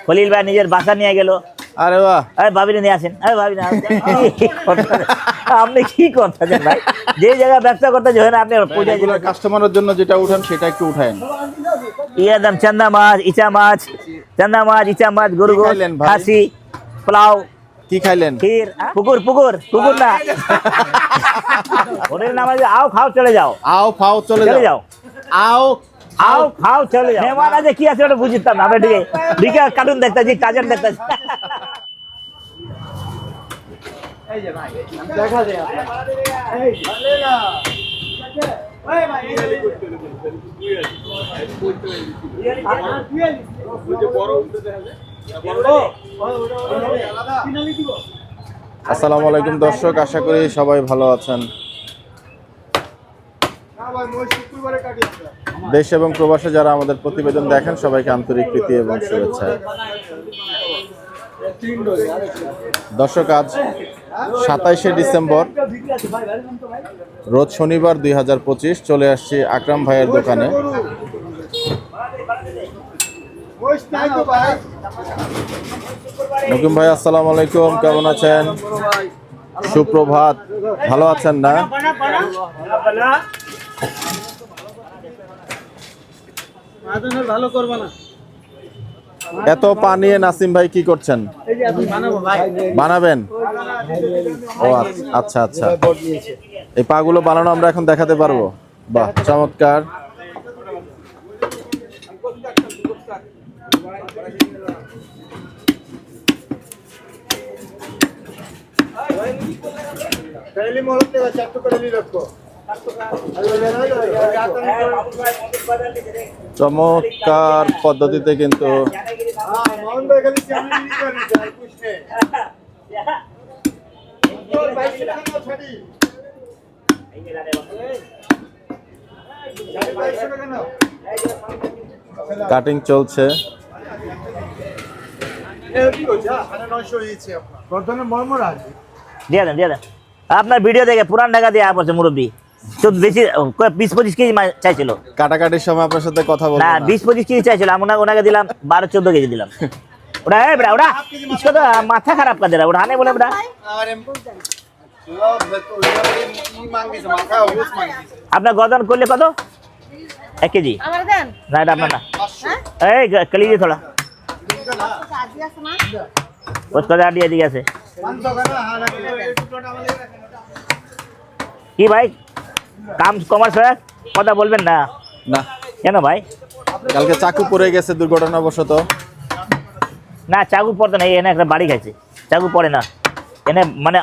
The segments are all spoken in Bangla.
খলিল ভাই নিজের বাসা নিয়ে গেল। আরে বাহ, আরে ভাবিরে নিয়ে আসেন, আরে ভাবি না আপনি কি করতেছেন ভাই? যে জায়গায় ব্যবসা করতে যখন আপনি পূজায় দিলেন কাস্টমারের জন্য যেটা উঠান সেটা একটু উঠায়েন। একদম চান্দা মাছ, ইচা মাছ, চান্দা মাছ, ইচা মাছ, গরু কি খাইলেন ভাই? খাসি, পোলাও, কি খাইলেন? ক্ষীর, পুকুর পুকুর পুকুর না ওদের নাম আছে আও খাও চলে যাও, আও ফাও চলে চলে যাও, যাও, আও আও খাও চলে যাও। মেহমান আছে কি আছে ওটা বুঝতাম না, আমরা দিকে দিকে কার্টুন দেখতেছি, কাজের দেখতেছি। আসসালামু আলাইকুম দর্শক, আশা করি সবাই ভালো আছেন। দেশ এবং প্রবাসে যারা আমাদের প্রতিবেদন দেখেন সবাইকে আন্তরিক প্রীতি এবং শুভেচ্ছা। দর্শক, আজ 27শে ডিসেম্বর রোজ শনিবার 2025 চলে আসছি আকরাম ভাইয়ের দোকানে। নকিম ভাই আসসালামু আলাইকুম, কেমন আছেন? সুপ্রভাত, ভালো আছেন না? এত পানি নাসিম ভাই কি করছেন? বানাবেন? ও আচ্ছা আচ্ছা, এই পাগুলো বানানো আমরা এখন দেখাতে পারবো। বাহ, চমৎকার। চমৎকার পদ্ধতিতে কিন্তু কাটিং চলছে। দিয়ে দেন দিয়ে দেন, আপনার ভিডিও দেখে পুরান ঢাকা দিয়ে পড়ছে মুরব্বী, বেশি 20-25 কেজি চাইছিল। কাটাকাটির সময় আপনার সাথে কথা বলবো না, না। 20-25 কেজি চাইছিল, আমি ওনাকে দিলাম 12-14 কেজি দিলাম। ওটা বেড়া ওটা इसको तो माथा खराब कर दे रहा है, उठाने बोले बेटा। আপনার গর্দন করলে কত? 1 কেজি না, এটা আপনার না। এই কলিয়ে থোড়া उसको दिया दिया से কি ভাই কাম কমার্স হয় কথা বলবেন না? না কেন ভাই? কালকে চাকু পড়ে গেছে দুর্ঘটনাবশত। না, চাকু পড়তে না, এনে একটা বাড়ি খাইছে, চাকু পড়ে না এনে, মানে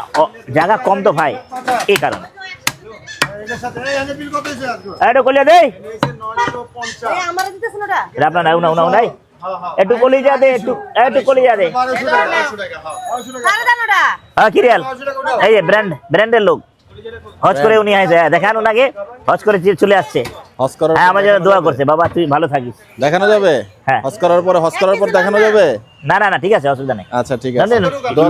জায়গা কম তো ভাই, এই কারণে। এটা কলিয়া দেই আপনার নাই উনা উনা নাই, একটু কলিয়া দে, একটু কলিয়া দে। হ্যাঁ কি রিয়াল, এই যে ব্র্যান্ডের লোক হজ করে উনি আইছে, দেখান ওনাকে হজ করে চলে আসছে। হজ করার হ্যাঁ, আমার জন্য দোয়া করছে, বাবা তুই ভালো থাকিস। দেখানো যাবে? হ্যাঁ, হজ করার পর দেখানো যাবে? না না না, ঠিক আছে, অসুবিধা নেই। আচ্ছা ঠিক আছে,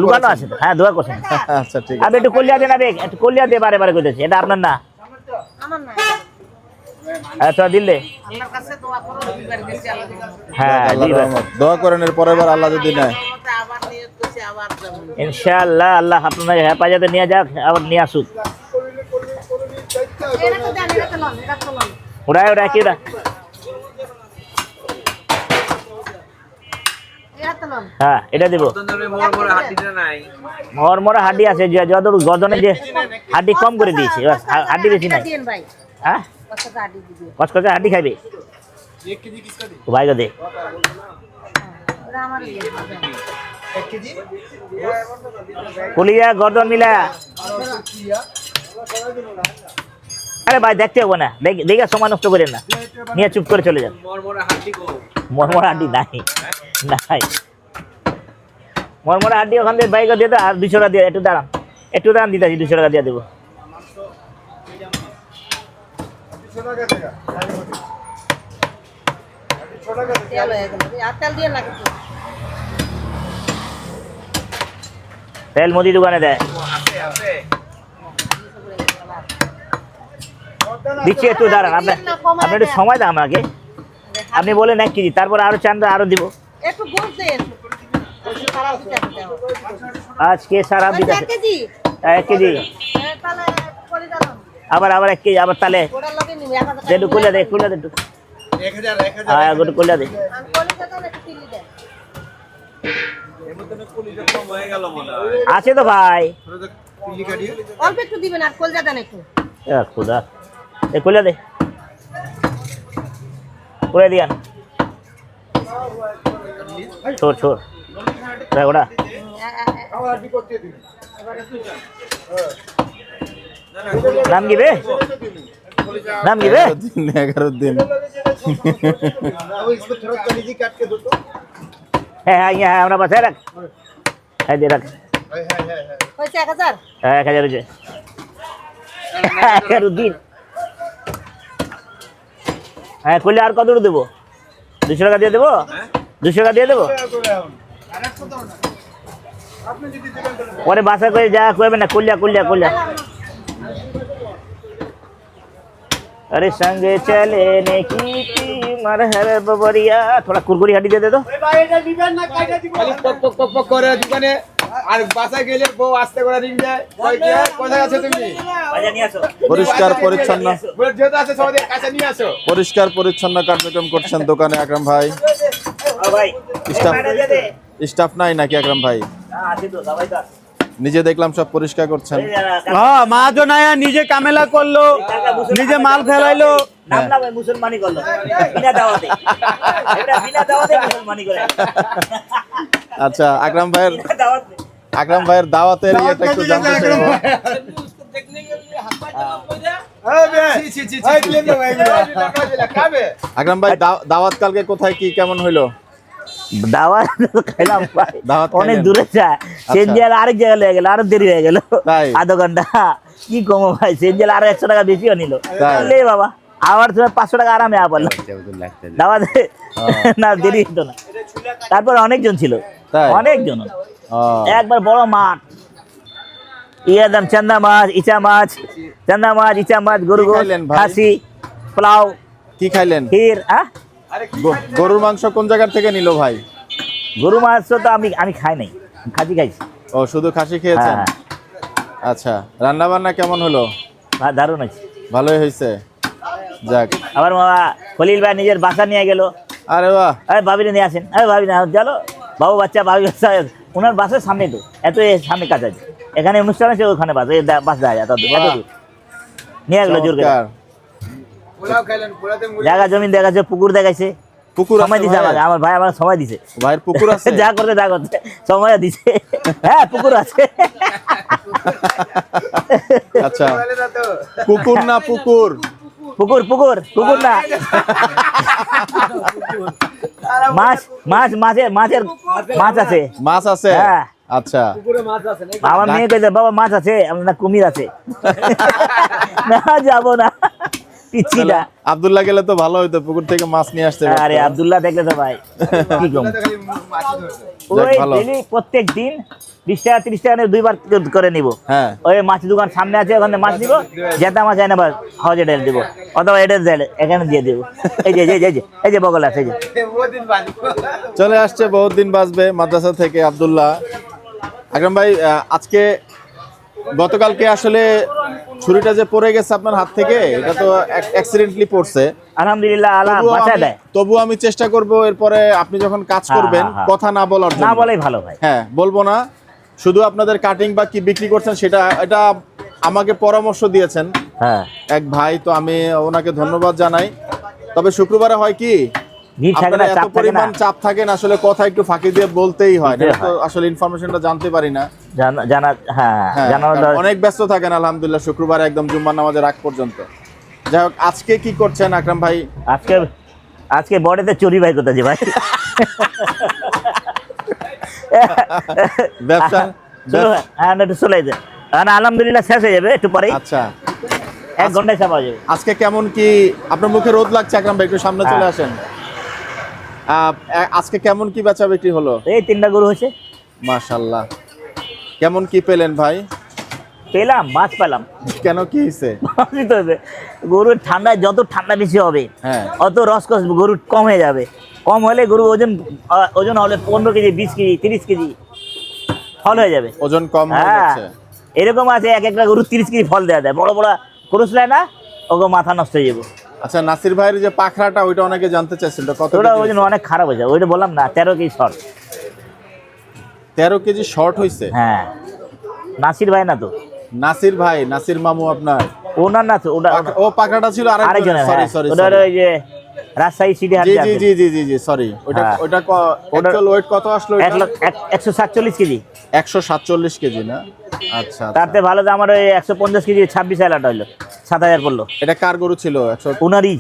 লুকানো আছে তো। হ্যাঁ, দোয়া করছেন। আচ্ছা ঠিক আপনি আছে। একটু কলিয়া দেন, একটু কলিয়া দিয়ে বারে বারে কইতেছি, এটা আপনার না। আচ্ছা দিলে হ্যাঁ, আল্লাহর রহমত, দোয়া করেন এর পরের বার আল্লাহ যদি নেয় ইনশাআল্লাহ আল্লাহ আপনার হেফাজতে নিয়ে যাক, আবার নিয়ে আসুক। ওরা ওরা কি ওরা হ্যাঁ, এটা দিব। মরমরা হাড্ডি আছে, যত গজনে যে হাড্ডি কম করে দিয়েছে, হাড্ডি বেশি নাই। হ্যাঁ, কসকসে হাড্ডি খাইবে ভাই গো দে। কলিয়া গর্দন মিলা, আরে ভাই দেখতে হবে না, দেখে সময় নষ্ট করেন না, নিয়ে চুপ করে চলে যান। মরমরা হাড্ডি নাই নাই, মরমরা হাড্ডি ওখান থেকে বাইক দিয়ে দাও, আর 200 টাকা দিয়ে একটু দাঁড়ান দিতেছি, 200 টাকা দিয়ে দেবো। তেল মুদি দোকানে দেয়, দিচ্ছি, একটু দাঁড়ান, আপনার একটু সময় দেন আমাকে। আপনি বলেন 1 কেজি, তারপর আরো চান আরো দিব। আজকে সারা দিন আছে 1 কেজি আবার 1 কেজি আবার তাহলে একটু খুলে দে একটু 1000 হ্যাঁ একটু খুলে দে আছে তো ভাই অল্প একটু দিবেন আর কলজা দেন একটু খুদা এ খুলে দে খুলে দিয়ান ছোট ওটা নাম কি বে 11 दिन হ্যাঁ হ্যাঁ আমরা বাসায় রাখ হ্যাঁ দিয়ে রাখ হয়েছে 1000 হ্যাঁ 1000 হয়েছে 11 দিন হ্যাঁ করলে আর কত দেবো 200 টাকা দিয়ে দেবো 200 টাকা দিয়ে দেবো পরে বাসা করে যা করবে না কুলিয়া अरे संग चले ने की मरहर बबरिया थोड़ा कुरकुरी हड्डी दे दो পক করে দোকানে আর বাসা গেলে বউ আস্তে করে রিং দেয় কই কি কোথায় আছো তুমি বাজা নিয়ে আসো পরিষ্কার পরিচ্ছন্ন বলে যেটা আছে সবাই কাছে নিয়ে আসো পরিষ্কার পরিচ্ছন্ন কার্যক্রম করছেন দোকানে আকরাম ভাই ও ভাই স্টাফ নাই নাকি আকরাম ভাই আছে তো সবাই তো নিজে দেখলাম সব পরিষ্কার করছেন হ্যাঁ মাহাজো নায়া নিজে কামেলা করলো নিজে মাল ফেলাইলো নাম মুসলমানি করলো বিনা দাওয়াতে মুসলমানি করে আচ্ছা আকরাম ভাইয়ের দাওয়াতের ইয়েটা একটু জানতে চাইবো আকরাম ভাই দাওয়াত কালকে কোথায় কি কেমন হইলো দাওয়াত খাইলাম ভাই দাওয়াত অনেক খাইলেন? দূরে যায় সেনজেল আরেক জায়গায় লেগে গেল আরো দেরি হয়ে গেল তাই? আধা ঘন্টা কি কমো ভাই সেনজেল আরো 100 টাকা বেশিও নিল তাই? লে বাবা আবার তুমি 500 টাকা আরামে আপারলো দাওয়াত না দেরি হতো না তারপর অনেকজন ছিল তাই? অনেকজন ও, একবার বড় মাঠ একদম চান্দা মাছ ইচা মাছ গরু কি খাইলেন ভাই? খাসি পোলাও কি খাইলেন ক্ষীর গরুর মাংস কোন জায়গা থেকে নিল ভাই গরু মাছ তো আমি খাই নাই খাসি খাইছি ও শুধু খাসি খেয়েছেন হ্যাঁ আচ্ছা রান্না বান্না কেমন হলো দারুণ আছে ভালোই হয়েছে যাক আবার বাবা খলিল ভাই নিজের বাসা নিয়ে গেল আরে বাহ ভাবিনে নিয়ে আসেন ভাবি না চলো বাবু বাচ্চা ভাবি বাচ্চা ওনার বাসার সামনে তো এত সামনে কাজ আছে এখানে অনুষ্ঠান আছে ওখানে বাস বাস যায় এত দূর নিয়ে গেলো জোর করে চমৎকার। পোলাও খাইলেন পোলাতে জায়গা জমিন দেখাচ্ছে পুকুর দেখাইছে পুকুর সময় আছে দিছে ভাই? আমার ভাই আমার সময় দিছে ভাইয়ের পুকুর আছে যা করতে সময় দিছে হ্যাঁ পুকুর আছে আচ্ছা কুকুর না পুকুর পুকুর না মাছের মাছ আছে মাছ আছে হ্যাঁ। আচ্ছা আমার মেয়ে কইছে বাবা মাছ আছে আমরা কুমির আছে না যাবো না পিচ্ছিটা আব্দুল্লাহ গেলে তো ভালো হইতো পুকুর থেকে মাছ নিয়ে আসতে পারতো। আরে আব্দুল্লাহ দেখলে তো ভাই কি কম খালি মাছ ধরছে যাক, ওই ভালো। ডেলি প্রত্যেক দিন 20 টাকা 30 টাকা নিয়ে 2 বার করে নিব হ্যাঁ ওই মাছ দোকান সামনে আছে ওখানে মাছ নিব জেতা মাছ এনে বাস হাওজে ঢেলে দিব অথবা এটা ঢেলে এখানে দিয়ে দেব এই যে বগল আছে এই যে বহুত দিন বাদ চলে আসছে বহুত দিন বাঁচবে মাদ্রাসা থেকে আব্দুল্লাহ আকরাম ভাই আজকে গতকালকে আসলে ছুরিটা যে পড়ে গেছে আপনার হাত থেকে এটা তো অ্যাক্সিডেন্টলি পড়ছে আলহামদুলিল্লাহ আল্লাহ বাঁচায় দেয় তবু আমি চেষ্টা করব এরপরে আপনি যখন কাজ হ্যাঁ, করবেন হ্যাঁ। কথা না বলার না জন্য বলেই ভালো ভাই হ্যাঁ বলবো না শুধু আপনাদের কাটিং বা কি বিক্রি করছেন সেটা এটা আমাকে পরামর্শ দিয়েছেন হ্যাঁ এক ভাই তো আমি ওনাকে ধন্যবাদ জানাই তবে শুক্রবারে হয় কি ভিড় থাকে না আপনারা এত চাপ থাকে না পরিমাণ চাপ থাকেন আসলে কথা একটু ফাঁকি দিয়ে বলতেই হয় বলতেই না তো আসলে ইনফরমেশনটা জানতে পারি না জানা হ্যাঁ হ্যাঁ, জানানো কারণ অনেক ব্যস্ত থাকেন আলহামদুলিল্লাহ শুক্রবার একদম জুম্মার নামাজের আগ পর্যন্ত যাই হোক আজকে কি করছেন আকরাম ভাই আজকে বড়েতে চুরি ভাই কোথায় ভাই ব্যবসা চলো হ্যাঁ একটু চলে যায় আলহামদুলিল্লাহ শেষ হয়ে যাবে একটু পরেই আচ্ছা 1 ঘন্টায় সব হয়ে যাবে আজকে কেমন কি আপনার মুখে রোদ লাগছে আকরাম ভাই একটু সামনে চলে হ্যাঁ। আসেন আজকে কেমন কি বেচা বিক্রি হলো এই 3টা গরু হয়েছে মাশাআল্লাহ কেমন কি পেলেন ভাই পেলাম মাছ পেলাম কেন কি হয়েছে মাছই তো হবে। গরুর ঠান্ডায় যত ঠান্ডা বেশি হবে হ্যাঁ অত রসকস গরু কম হয়ে যাবে কম হলে গরু ওজন হলে 15 কেজি 20 কেজি 30 কেজি ফল হয়ে যাবে। ওজন কম হয়ে হ্যাঁ যাচ্ছে। এরকম আছে এক একটা গরু 30 কেজি ফল দেওয়া দেয়, বড় বড় করুসলায় না ওকে মাথা নষ্ট হয়ে যাবো। আচ্ছা, নাসির ভাইয়ের যে পাখরাটা ওইটা অনেকে জানতে চাইছিল, ওটা কত ওটা কেজি ওজন হয়েছে? অনেক খারাপ হয়েছে, ওইটা বললাম না 13 কেজি শর্ট। 13 কেজি শর্ট হয়েছে। হ্যাঁ নাসির ভাই না তো, নাসির ভাই, নাসির মামু আপনার ওনার না তো, ওটা ও পাখরাটা ছিল আরেকজনের। আরেকজনের। সরি হ্যাঁ, সরি ওটা হলো ওই যে রাজশাহী সিটি হাট। জি জি জি জি জি জি সরি। ওটা হ্যাঁ। ওটা অ্যাকচুয়াল ওয়েট কত আসলো? 147 কেজি। 147 কেজি না? আচ্ছা আচ্ছা। তাতে ভালো তো আমার ওই 150 কেজি 26 হাজার হইলো, 7000 পড়লো। এটা কার গরু ছিল? 100 উনারই।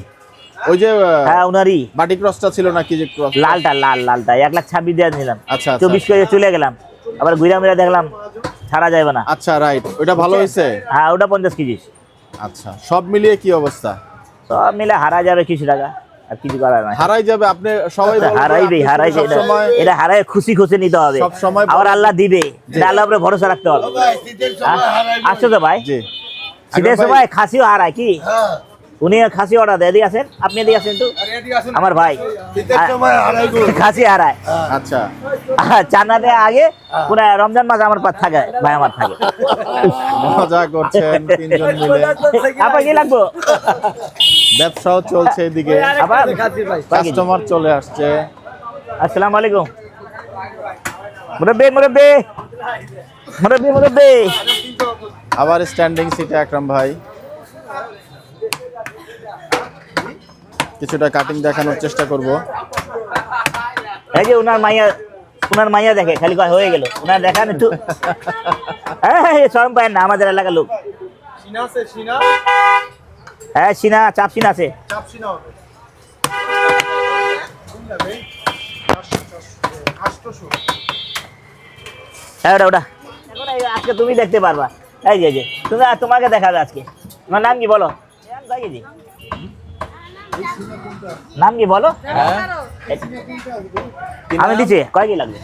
ওই যে হ্যাঁ উনারই, বাটি ক্রসটা ছিল নাকি যে ক্রস? লালটা লালটা 1,26,000 দিয়ে নিলাম। আচ্ছা, আচ্ছা। 24 করে চলে গেলাম, আবার ঘুরা মুড়া দেখলাম ছাড়া যাবে না। আচ্ছা রাইট, ওটা ভালো হয়েছে। হ্যাঁ ওটা 50 কেজি। আচ্ছা, সব মিলিয়ে কি অবস্থা? সব মিলে হারা যাবে কিছু টাকা, আর কিছু করার নাই। হারাই যাবে, আপনি সবাই বলবে, হারাইবে আপনি হারাইবে, সব সময় এটা হারাই খুশি খুশি নিতে হবে। সব সময় আবার আল্লাহ দিবে, এটা আল্লাহর উপরে ভরসা রাখতে হবে। আসছো তো ভাই, জি শীতের সময় খাসিও হারায় কি? উনি খাসি অর্ডার দেয়, এদিকে আসেন, আপনি এদিকে আসেন তো, আমার ভাই খাসি হারায়। আচ্ছা, চান্নাতে আগে পুরো রমজান মাস আমার পাশ থাকে, ভাই আমার থাকে। মজা করছেন তিনজন মিলে, আপনার কি লাগবো? ব্যবসাও চলছে এদিকে, আবার কাস্টমার চলে আসছে। আসসালামু আলাইকুম মুরব্বি মুরব্বি মুরব্বি মুরব্বি। আবার স্ট্যান্ডিং সিটে আকরাম ভাই কিছুটা কাটিং দেখানোর চেষ্টা করব। এই যে উনার মাইয়া দেখে খালি কয় হয়ে গেল, উনার দেখান একটু। হ্যাঁ শরম পায় না, আমাদের এলাকার লোক। হ্যাঁ সিনা, চাপ সিনা আছে। হ্যাঁ ওটা ওটা এখন আজকে তুমি দেখতে পারবা। এই যে তুমি, তোমাকে দেখাবে আজকে। তোমার নাম কি বলো? নাম কি বলো? আমি দিচ্ছি, কয় কি লাগবে?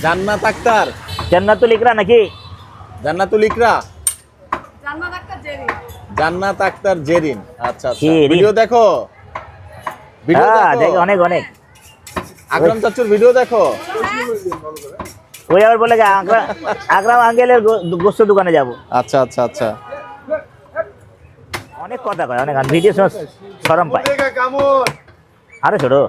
জান্নাত আক্তার, জান্নাতুল ইকরা নাকি? জান্নাতুল ইকরা, জান্নাত আক্তার জেরিন। আচ্ছা আচ্ছা, জেরিন। ভিডিও দেখো, ভিডিও হ্যাঁ দেখো, দেখো, অনেক অনেক। আকরাম চাচুর ভিডিও দেখো। ওই আবার বলে আকরাম আঙ্কেলের গোস্ত দোকানে যাব। আচ্ছা আচ্ছা আচ্ছা, অনেক কথা কয়, অনেক ভিডিও শরম পায়। আরে ছোড়ো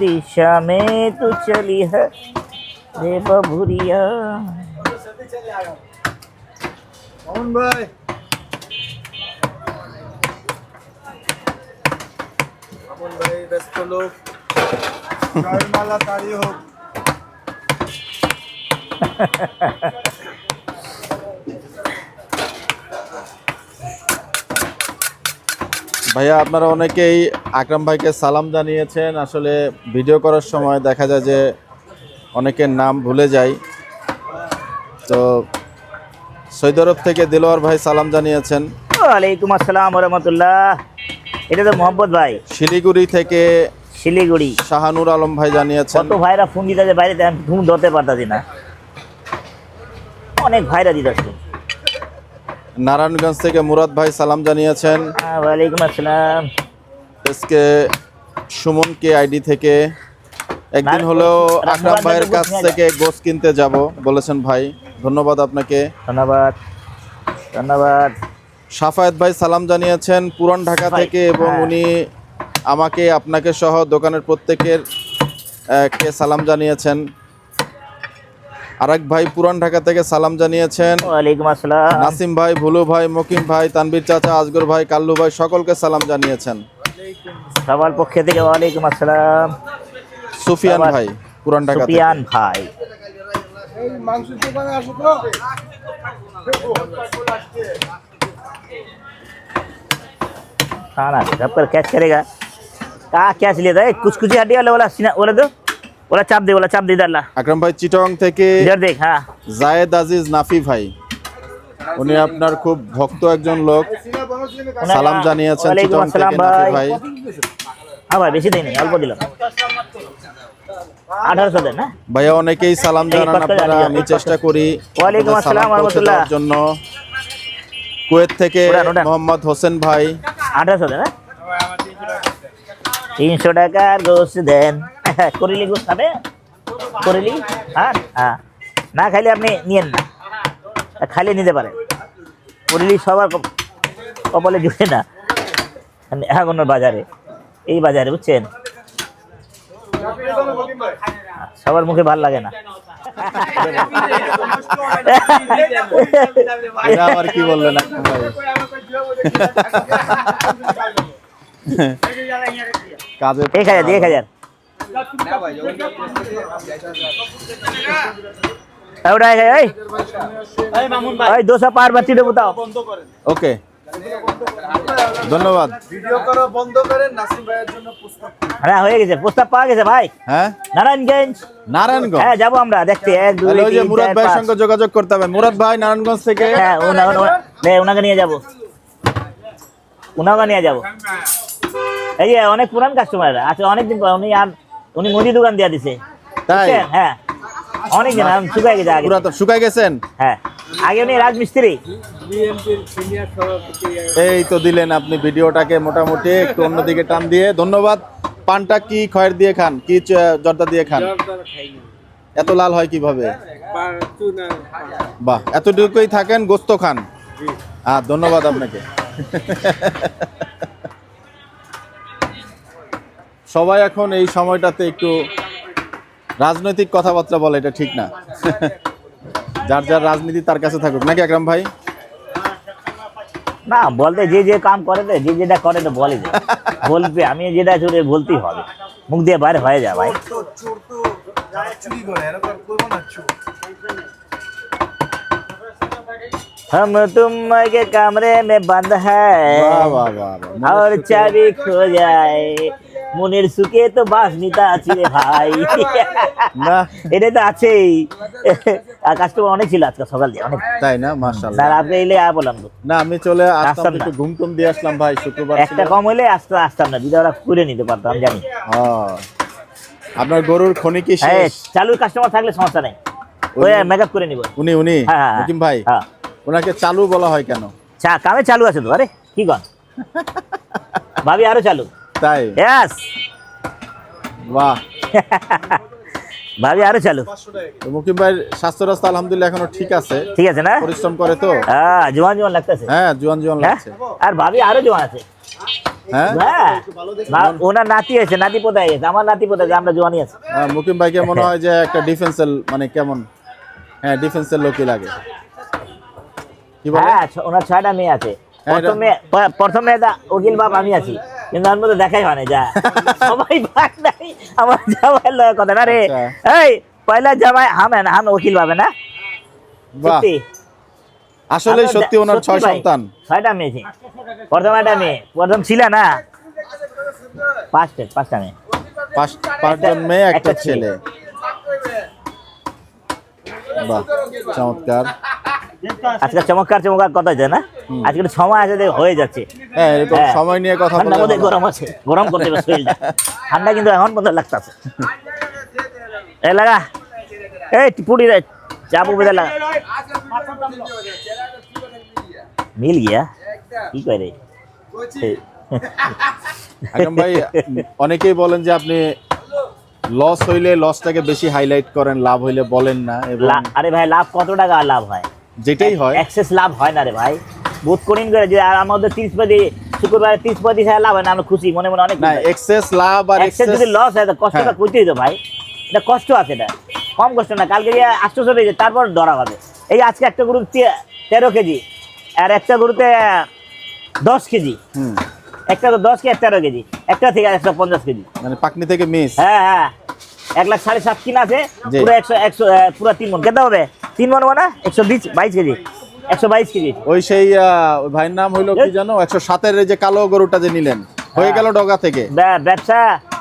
দিশা মে তু চলি হে রে বাবুরিয়া। ব্যস্ত লোক, জয়মালা তারি হোক। ভাইয়া আপনারা অনেকেই আকরাম ভাইকে সালাম জানিয়েছেন। আসলে ভিডিও করার সময় দেখা যায় যে অনেকের নাম ভুলে যায়। তো সৌদি আরব থেকে দিলওয়ার ভাই সালাম জানিয়েছেন। ওয়ালাইকুম আসসালাম ওয়া রাহমাতুল্লাহ। এটা তো মোহাম্মদ ভাই। শিলিগুড়ি থেকে শিলিগুড়ি শাহানুর আলম ভাই জানিয়েছেন। কত ভাইরা ফোন দিতে বাইরে, আমি ফোন ধরতে পারতাছি না, অনেক ভাইরা দিতেছে। নারায়ণগঞ্জ থেকে মুরাদ ভাই সালাম জানিয়েছেন। ওয়ালাইকুম আসসালাম। এসকে সুমন কে আইডি থেকে একদিন হলেও আকরাম ভাইয়ের কাছ থেকে গোস কিনতে যাব বলেছেন ভাই, ধন্যবাদ আপনাকে। ধন্যবাদ ধন্যবাদ। সাফায়েত ভাই সালাম জানিয়েছেন পুরান ঢাকা থেকে, এবং হ্যাঁ। উনি আমাকে আপনাকে সহ দোকানের প্রত্যেকের কে সালাম জানিয়েছেন। আরেক ভাই পুরান ঢাকা থেকে সালাম জানিয়েছেন। ওয়ালাইকুম আসসালাম। নাসিম ভাই, ভুলু ভাই, মকিম ভাই, তানভীর চাচা, আজগর ভাই, কাল্লু ভাই সকলকে সালাম জানিয়েছেন। সবার পক্ষে থেকে ওয়ালাইকুম আসসালাম। সুফিয়ান ভাই পুরান ঢাকা থেকে। সুফিয়ান ভাই এই মাংসের দোকানে আসো তো। खाना सब कर कैच करेगा कहा कैच लेता है कुछ कुछ हड्डी वाला वाला सीना बोला दो बोला चाप दे डाला আকরাম ভাই চিটং থেকে इधर देख हाँ জায়েদ আজিজ নাফি ভাই, উনি আপনার খুব ভক্ত একজন লোক, সালাম জানিয়েছেন ওয়ালাইকুম চিটং থেকে আসসালাম নাফি ভাই। ভাই। हाँ भाई बेसी देनी अल्प दिल 1800 देन ना ভাইয়া অনেকেই সালাম জানান আপনারা, আমি চেষ্টা করি ওয়ালাইকুম আপনাদের সালাম আসসালাম পৌঁছে রাহমাতুল্লাহ। দেওয়ার জন্য। কুয়েত থেকে ওড়ান। মোহাম্মদ হোসেন ভাই, 1800 দেন, 300 টাকার গোস দেন। করিলি গোস খাবে? করিলি? হ্যাঁ হ্যাঁ, না খাইলে আপনি নিয়েন না, খাইলে নিতে পারেন। করিলি সবার কপালে জুড়ে না এখন বাজারে, এই বাজারে বুঝছেন, সবার মুখে ভাল লাগে না। এটা আবার কি বললেন আকরাম ভাই? কাজে 1000 1000 ওই 200 পার বাচ্চি দেবো তাও। ওকে, ধন্যবাদ। হ্যাঁ হয়ে গেছে, প্রস্তাব পাওয়া গেছে ভাই। হ্যাঁ, নারায়ণগঞ্জ, নারায়ণগঞ্জ। হ্যাঁ যাবো আমরা দেখতে, 1 2 তাহলে ওই যে 3 মুরাদ 4 ভাইয়ের 5। সঙ্গে যোগাযোগ করতে হবে। মুরাদ ভাই নারায়ণগঞ্জ থেকে। হ্যাঁ ওনাকে নিয়ে যাবো, ওনাকে নিয়ে যাবো। এই যে অনেক পুরান কাস্টমার আছে, অনেকদিন পর উনি মুদি দোকান দিয়ে দিছে। তাই? বুঝছেন? হ্যাঁ অনেকদিন শুকাই গেছে আগে। পুরা তো শুকাই গেছেন। হ্যাঁ আগে উনি রাজমিস্ত্রি। এই তো দিলেন আপনি ভিডিওটাকে মোটামুটি একটু অন্যদিকে টান দিয়ে। ধন্যবাদ। পানটা কি খয়ের দিয়ে খান, কি জর্দা দিয়ে খান? এত লাল হয় কিভাবে? বাহ, এতটুকুই থাকেন, গোস্ত খান। ধন্যবাদ আপনাকে। সবাই এখন এই সময়টাতে একটু রাজনৈতিক কথাবার্তা বলে, এটা ঠিক না। যার যার রাজনীতি তার কাছে থাকুক, নাকি আকরাম ভাই? না বলতে যে কাম করে তো, যে যেটা করে তো বলে যে বলবে, আমি যেটা চলে বলতেই হবে, মুখ দিয়ে বাইরে হয়ে যায় ভাই। हम तुम के कमरे में बंद है বাহ বাহ বাহ বাহ। और चाबी खो जाए, মনের সুখে তো বাস নিতে আছি রে ভাই। না, এটা তো আছেই। কাস্টমার অনেক ছিল আজকে সকাল দিয়ে, অনেক। তাই না? মাশাআল্লাহ। স্যার আপনি এলে বললাম তো, না, আমি চলে আসতাম, আসতাম না। একটু ঘুম টুম দিয়ে আসলাম ভাই, শুক্রবার ছিল। একটা কম হলে আসতাম না, দিদা ওরা করে নিতে পারতাম, আমি জানি। আপনার গরুর খনি কি হ্যাঁ, শেষ? চালু কাস্টমার থাকলে সমস্যা নেই, ওই মেকআপ করে নিব। উনি হ্যাঁ, হ্যাঁ, মুকিম ভাই, হ্যাঁ। ওনাকে চালু বলা হয় কেন? কামে চালু আছে তো, আরে কি কন ভাবি, আরো চালু। তাই? ইয়েস, বাহ। ভাবি আরো চালু। তো মুকিম ভাইয়ের স্বাস্থ্য রাস্তা আলহামদুলিল্লাহ এখনো ঠিক আছে, ঠিক আছে না? পরিশ্রম করে তো। হ্যাঁ, জোয়ান জোয়ান লাগতেছে। হ্যাঁ, জোয়ান জোয়ান হ্যাঁ, লাগছে। আর ভাবি আরো জোয়ান আছে। হ্যাঁ, হ্যাঁ, ওনার নাতি আছে, নাতি পোতায় গেছে, আমার নাতি পোতায় আমরা জোয়ানই আছে। মুকিম ভাইকে মনে হয় যে একটা ডিফেন্সের, মানে কেমন, হ্যাঁ ডিফেন্সের লোকই লাগে। কি বলে? হ্যাঁ, ওনার 6টা মেয়ে আছে। হ্যাঁ, প্রথম মেয়েটা উকিল বাপ আমি আছি, কিন্তু আমার মধ্যে দেখাই হয় না, যা সবাই ভাগ নাই আমার জামাই লয় কথা না রে। আচ্ছা। এই পয়লা জামাই হাম উকিল পাবে না? বাহ, সত্যি আসলে সত্যি ওনার 6 সত্যি ভাই, সন্তান। 6টা মেয়ে ছিল। প্রথম একটা মেয়ে, প্রথম ছিল না, 5টা মেয়ে, 5জন মেয়ে, একটা ছেলে। বাহ, চমৎকার। আজকে চমৎকার কথা হয়েছে না? আজকে একটু সময় আছে, হয়ে যাচ্ছে। হ্যাঁ, এরকম হ্যাঁ। সময় নিয়ে কথা ঠান্ডার বললে মধ্যে ভালো। গরম আছে, গরম করতে হবে শরীরটা। ঠান্ডা কিন্তু এখন পর্যন্ত লাগতেছে। এ লাগা, এই পুরি রে, চাপু বেদা লাগা। মিল গিয়া, কি কয় রে? আকরাম ভাই, অনেকেই বলেন যে আপনি লস হইলে লসটাকে বেশি হাইলাইট করেন, লাভ হইলে বলেন না, এবং আরে ভাই, লাভ কত টাকা লাভ হয়? যেটাই হয় এক্সেস লাভ হয় না রে ভাই। বুথ করিন করে যে, আর আমাদের 30 শুক্রবারে 30-35 লাভ হয় না, আমরা খুশি মনে মনে অনেক। না, এক্সেস লাভ আর এক্সেস এক্সেস যদি লস হয় তো কষ্টটা হ্যাঁ। কইতেই তো ভাই, এটা কষ্ট আছে, এটা কম কষ্ট না। কালকে যে 800 হয়েছে, তারপর ধরা হবে। এই আজকে একটা গরু 13 কেজি, আর একটা গরুতে 10 কেজি, একটা তো 10 কেজি, 13 কেজি, একটা থেকে 150 কেজি। মানে পাকনি থেকে মিস। হ্যাঁ হ্যাঁ, 1,07,500 কিনা আছে, জি। পুরো 100 পুরো 3 মন কেটে হবে, 3 মন মানে 122 কেজি, 122 কেজি। ওই সেই ওই ভাইয়ের নাম হইলো কি জানো, 107-এর যে কালো গরুটা যে নিলেন, হয়ে গেল ডগা থেকে। ব্যবসা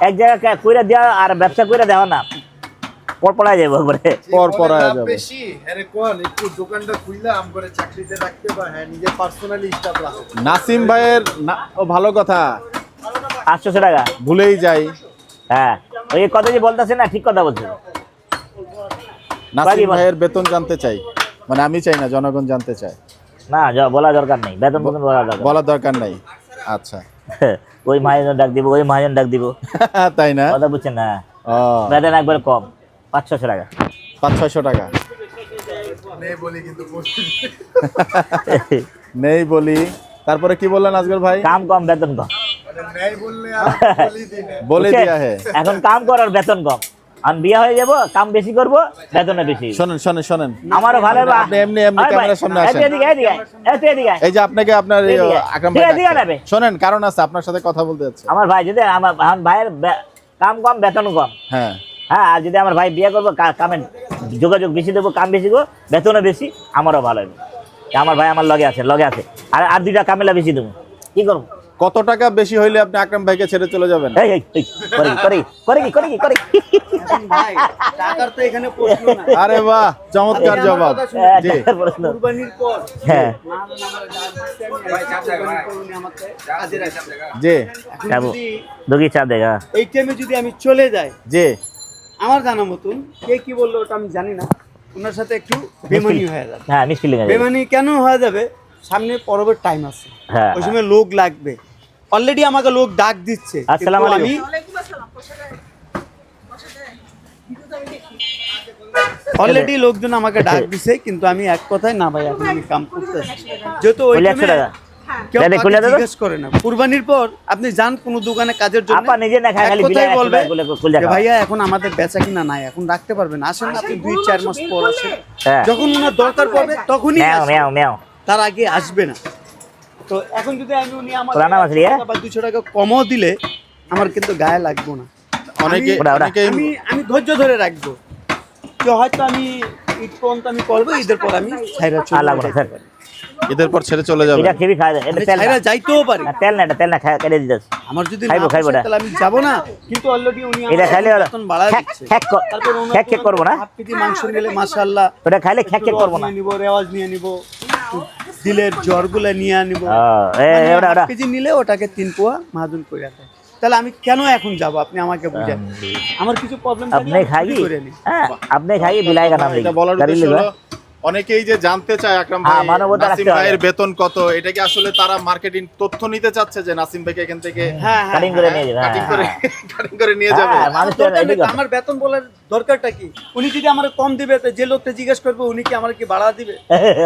এক জায়গায় কইরা দেওয়া আর ব্যবসা কইরা দেওয়া না, পড়ায় যাবো একবারে। পর পরায় যাবে। বেশি আরে কোন একটু দোকানটা খুইলা আম করে চাকরিতে রাখতে বা হ্যাঁ নিজে পার্সোনালি স্টাফ রাখো। নাসিম ভাইয়ের ও ভালো কথা, 800 টাকা। ভুলেই যাই। হ্যাঁ, ওই কথা যে বলতেছে না, ঠিক কথা বলছে। নাসিম বল। ভাইয়ের বেতন জানতে চাই, মানে আমি চাই না, জনগণ জানতে চায়। না, বলা দরকার নেই, বেতন বলা দরকার। বলার দরকার নাই। আচ্ছা। ওই মহাজন ডাক দিব, ওই মহাজন ডাক দিব, তাই না? কথা বুঝছেন না? ও, বেতন একবার কম, 500-600 টাকা। 500-600 টাকা নেই বলি কিন্তু নেই বলি। তারপরে কি বললেন আজগর ভাই? কাম কম, বেতন কম। নেই বললে আর বলি দিই না। বলে বুঝছেন? দিয়া হে। এখন কাম করার বেতন কম, আমি বিয়ে হয়ে যাব, কাম বেশি করব, বেতনে বেশি। শোনেন শোনেন শোনেন, আমারও ভালো আপনি এমনি এমনি ক্যামেরার সামনে আসেন। এই যে আপনাকে আপনার এই এদিকে। আকরাম ঠিক ভাই আছে, ঠিক আছে, ডাকছে। শোনেন, কারণ আছে, আপনার সাথে কথা বলতে যাচ্ছে। আমার ভাই যদি আমার ভাইয়ের কাম কম, বেতন কম। হ্যাঁ, হ্যাঁ, আর যদি আমার ভাই বিয়ে করবো, কামের যোগাযোগ বেশি দেবো, কাম বেশি করবো, বেতনও বেশি, আমারও ভালো হবে। আমার ভাই আমার লগে আছে, আর 2টা কামেলা বেশি দেবো, কি করবো? কত টাকা বেশি হইলে আপনি আকরাম ভাইকে ছেড়ে চলে যাবেন? এই, করে কি? ভাই টাকার তো এখানে প্রশ্ন না। আরে বাহ, চমৎকার জবাব। জি, প্রশ্ন। কুরবানির পর হ্যাঁ, মহাজন আমার ডাক দিচ্ছে, আমি উনি আমাকে কাজে রাখছে। জি, এখন যাবো। যদি দুগি চা দেখা। এই টাইমে যদি আমি চলে যাই, জি, আমার জানা মতন কে কি বললো ওটা আমি জানি না, ওনার সাথে একটু বেমানি হয়ে যাবে। হ্যাঁ, মিষ্টি লেগে যাবে। বেমানি কেন হয়ে যাবে? সামনে পরবের টাইম আছে, হ্যাঁ, ওই সময় লোক লাগবে। অলরেডি আমাকে লোক ডাক দিচ্ছে, আসসালামু কিন্তু আলাইকুম। আমি ওয়ালাইকুম আসসালাম, বসে দেয়। ভিডিও তো আমি দেখি। অলরেডি লোকজন আমাকে ডাক দিছে, কিন্তু আমি এক কথায় না ভাই, এখন আমি কাম করতেছি। যেহেতু ওই বলে 100 টাইমে টাকা। কেউ তাহলে কাউকে খুলে দেবো? জিজ্ঞেস করে না। কুরবানির পর আপনি যান কোনো দোকানে কাজের জন্য, আপা নিজে না খায়, এক খালি কথাই বিলাই বলবে খুলে যে খাও। ভাইয়া এখন আমাদের বেচা কিনা নাই, এখন রাখতে পারবেন, আসেন না, আপনি 2-4 মাস পর আসেন। হ্যাঁ, যখন ওনার দরকার পড়বে তখনই ম্যাও আসবে, ম্যাও ম্যাও। তার আগে আসবে না। তো এখন যদি আমি উনি আমার পুরানা মাছলি, হ্যাঁ? 200 টাকা কমও দিলে আমার কিন্তু গায়ে লাগবে না। অনেকে ওরা। অনেকেই আমি ধৈর্য ধরে রাখবো। তো হয়তো আমি ঈদ পর্যন্ত আমি করবো, ঈদের পর আমি ছাইরা আর লাগবে না, স্যার। ঈদের পর ছেড়ে চলে যাবে। এটা খেবি খায়, এটা তেল না। ছাইরা যাইতেও পারি। এটা তেল না, কেটে দিতেছে। আমার যদি না খাইবো, পোষায় এটা। তাহলে আমি যাবো না, কিন্তু অলরেডি উনি এটা আমার খাইলে বেতন বাড়ায় দিচ্ছে। তারপর ওনার খ্যাক করবো না। হাফ কেজি মাংস নিলে মাশাআল্লাহ ওটা খাইলে খ্যাক করবো না। নিব, রেওয়াজ নিয়ে নিব, দিলের জ্বরগুলা নিয়ে নিব। ওটা হাফ কেজি নিলে ওটাকে 3 পোয়া মাহাজন করে দেয়। তাহলে আমি কেন এখন যাব? আপনি আমাকে বুঝান। আমার কিছু প্রবলেম আপনি খাই, হ্যাঁ, আপনি খাই বিলাই কাটাম এটা বলার উদ্দেশ্য হলো, অনেকেই যে জানতে চায় আকরাম ভাই, হ্যাঁ, মানবতা নাসিম রাখতে হবে। ভাইয়ের বেতন কত, এটা কি আসলে তারা মার্কেটিং তথ্য নিতে চাচ্ছে যে নাসিম ভাইকে এখান থেকে হ্যাঁ কাটিং করে নিয়ে যাবে। কাটিং করে কাটিং করে নিয়ে যাবে? হ্যাঁ, মানুষের এদিকে কথা। আমার বেতন বলার দরকারটা কি? উনি যদি আমার কম দিবে, তো যে লোকটা জিজ্ঞেস করবে উনি কি আমার কি বাড়া দিবে?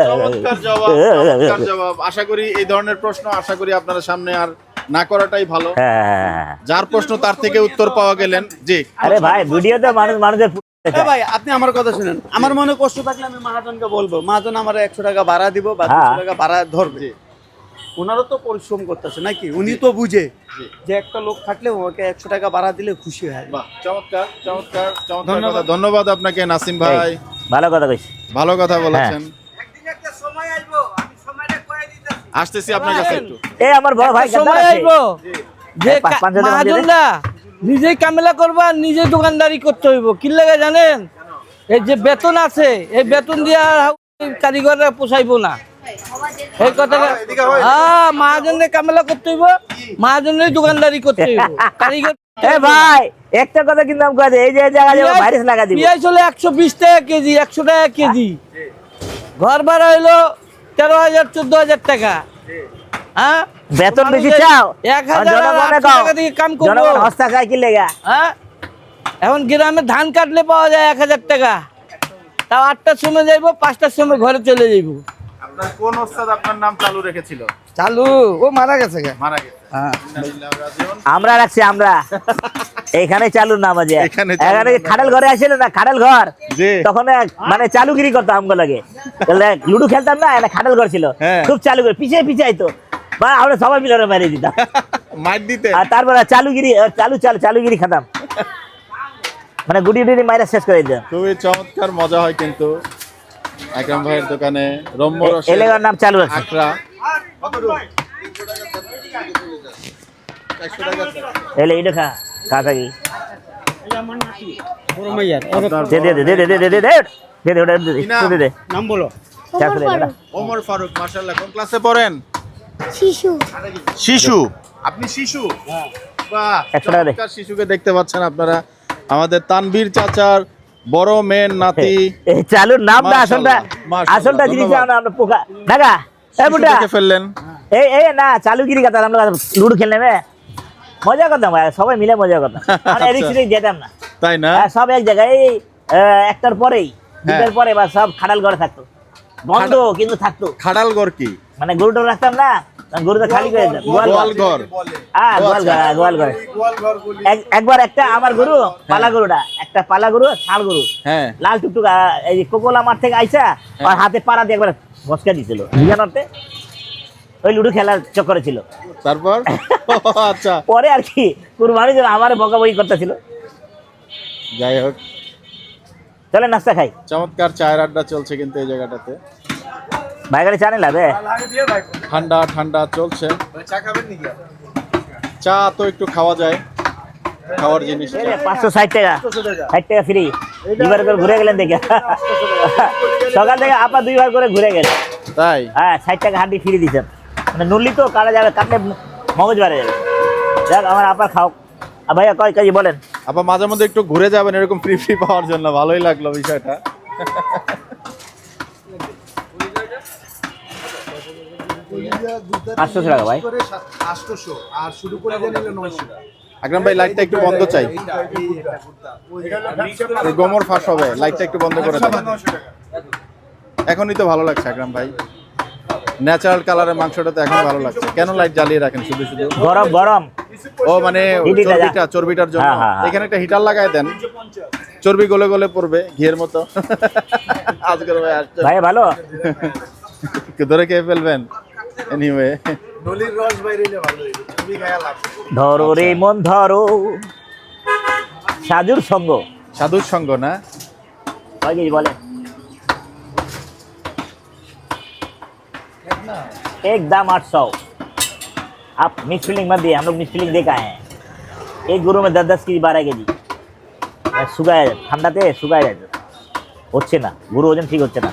চমৎকার জবাব, চমৎকার জবাব। আশা করি এই ধরনের প্রশ্ন আশা করি আপনারা সামনে আর না করাটাই ভালো। হ্যাঁ। যার প্রশ্ন তার থেকে উত্তর পাওয়া গেলেন। জি, আরে ভাই, ভিডিওতে মানুষের হ্যাঁ ভাই, আপনি আমার কথা শুনেন। আমার মনে কষ্ট থাকলে আমি মহাজনকে বলবো, মহাজন আমার 100 টাকা ভাড়া দিব বা 200 টাকা ভাড়া ধরবে। ওনারও তো পরিশ্রম করতেছে নাকি, উনি তো বুঝে যে একটা লোক থাকলে ওকে 100 টাকা ভাড়া দিলে খুশি হয়। বাহ, চমৎকার চমৎকার চমৎকার কথা। ধন্যবাদ আপনাকে নাসিম ভাই, ভালো কথা কইছি। ভালো কথা বলেছেন। একদিন একটা সময় আসবো, আমি সময়টা করে দিতেছি। আসতেছি আপনার কাছে একটু। এই আমার বড় ভাই গাদ্দার সময় আছে। আইবো যে এই 500 টাকা দিয়ে দে। মহাজনরা নিজেই কামেলা করবা, নিজে দোকানদারি করতে হইব। কি লাগে জানেন? এই যে বেতন আছে, এই বেতন দিয়া কারিগররা পোষাইবো না। এই কথাটা, হ্যাঁ, মহাজনের কামেলা করতে হইব, মহাজনের দোকানদারি করতে হইব। কারিগর এ ভাই, একটা কথা কিন্তু আমি কই, এই যে জায়গা যাবো ভাইরাস লাগা দিব। পেঁয়াজ হলো 120 টাকা কেজি, 100 টাকা কেজি। ঘর ভাড়া হইলো 13,000 14,000 টাকা। হ্যাঁ, বেতন বেশি চাও, 1,000 জনগণে 800 কও, টাকা দিয়ে কাম করবো। জনগণ হস্তা খায় কি লেগা? হ্যাঁ, এখন গ্রামে ধান কাটলে পাওয়া যায় 1,000 টাকা, তাও 8টার সময় যাইবো, 5টার সময় ঘরে চলে যাইবো। আপনার কোন ওস্তাদ আপনার নাম চালু রেখেছিল? চালু, ও মারা গেছে গে। মারা গেছে। হ্যাঁ, আমরা রাখছি, আমরা এইখানে চালু না বাজে। এখানে চালু এখানে না খাটাল ঘরে আসলে না, খাটাল ঘর, জি। তখন মানে চালুগিরি করতাম আমগো লাগে। তাহলে লুডু খেলতাম না, এটা খাটাল ঘর ছিল, হ্যাঁ। খুব চালু করে পিছিয়ে পিছাইতো, বা আমরা সবাই মিলে ওরা মেরে দিতাম। মাইর দিতে। আর তারপরে চালুগিরি খেতাম, মানে গুটি গুটি মাইরা শেষ করে দিতাম। খুবই চমৎকার মজা হয় কিন্তু আকরাম ভাইয়ের দোকানে রম্য রসের এলাকার নাম চালু আছে। আকরা। এলে এটা খা কাকা কি আপনার দে দে দে দে দে দে দে দে দে দে ওটা দে দে দে দে নাম বলো। চাকরি দে ওমর ফারুক, মাশাআল্লাহ। কোন ক্লাসে পড়েন? শিশু শিশু। আপনি শিশু? বাহ, 100 টাকা দে। চমৎকার শিশুকে দেখতে পাচ্ছেন আপনারা। আমাদের তানভীর চাচার বড় মেয়ের নাতি। এই চালুর নামটা আসলটা মাশাআল্লাহ, আসলটা জিনিস ধন্যবাদ। আমরা পোকা ঢাকা এই শিশু বুটা দেখে ফেললেন। এই এই না চালুগিরি কথা আমরা লুডো খেললে মজা করতাম ভাই, সবাই মিলে মজা করতাম। আমরা এদিক সেদিক যেতাম না, তাই না? হ্যাঁ, সব এক জায়গায় এই একটার পরেই দুটার পরে বা সব খাটাল ঘরে থাকতো, বন্ধ কিন্তু থাকতো। খাড়াল ঘর কি? মানে গরুটা রাখতাম না, গরুটা খালি করে দিতাম। গোয়াল ঘর। হ্যাঁ গোয়াল ঘর, গোয়াল ঘর। একবার একটা আমার গরু পালা গরুটা, একটা পালা গরু ষাঁড় গরু, হ্যাঁ লাল টুকটুকা, এই যে কোকোলা মাঠ থেকে আইসা আর হাতে পাড়া দিয়ে একবার মস্কা দিছিল বুঝানোতে, ওই লুডো খেলার চক্করে ছিল। তারপর আচ্ছা, পরে আর কি কুরবানি যেন আমার বকাবকি করতেছিল। যাই হোক, চলে নাস্তা খাই, চমৎকার চায়ের আড্ডা চলছে কিন্তু এই জায়গাটাতে। ভাই গাড়ি চানে লাভে ঠান্ডা ঠান্ডা চলছে। চা খাবেন নাকি? চা তো একটু খাওয়া যায়, খাওয়ার জিনিস। 560 টাকা, 60 টাকা ফ্রি। দুবার করে ঘুরে গেলেন দেখে, সকাল থেকে আপা 2 বার করে ঘুরে গেলেন। তাই? হ্যাঁ 60 টাকা হাঁটি ফ্রি দিচ্ছেন, মানে নুনলি তো কাটা যাবে, কাটলে মগজ বাড়ে যাবে। যাক আমার আপা খাও। ভাইয়া কয় কেজি বলেন? আবার মাঝে মধ্যে একটু ঘুরে যাবেন এরকম ফ্রি ফ্রি পাওয়ার জন্য, ভালোই লাগলো বিষয়টা। 800 টাকা ভাই। 800 আর শুরু করে নিলে 900 টাকা। আকরাম ভাই লাইটটা একটু বন্ধ চাই, এই গোমর ফাঁস হবে, লাইটটা একটু বন্ধ করে দেন। এখনই তো ভালো লাগছে আকরাম ভাই, ন্যাচারাল কালারের মাংসটা তো এখন ভালো লাগছে। কেন লাইট জ্বালিয়ে রাখেন শুধু শুধু? গরম গরম। ও মানে চর্বিটার জন্য। হ্যাঁ, হ্যাঁ, হ্যাঁ। এখানে একটা হিটার লাগাই দেন, চর্বি গলে গলে পড়বে ঘিয়ের মতো। আজকের ভাই আসছে, ভাই ভালো ধরে খেয়ে ফেলবেন। এনিওয়ে, নলির রস বাইরে এলে ভালো হইবে, খুবই গায়া লাগবে। ধরো রে মন ধরো, সাধুর সঙ্গ। সাধুর সঙ্গ না? কয় কেজি বলেন? एकदम 800। आप मिक्स फीलिंग मत दिए, हम लोग मिक्स फीलिंग देखा है। एक गुरु में 10-10 केजी 12 केजी শুকায় যায়, ঠান্ডাতে শুকায় যায়, হচ্ছে না, গরু ওজন ঠিক হচ্ছে না।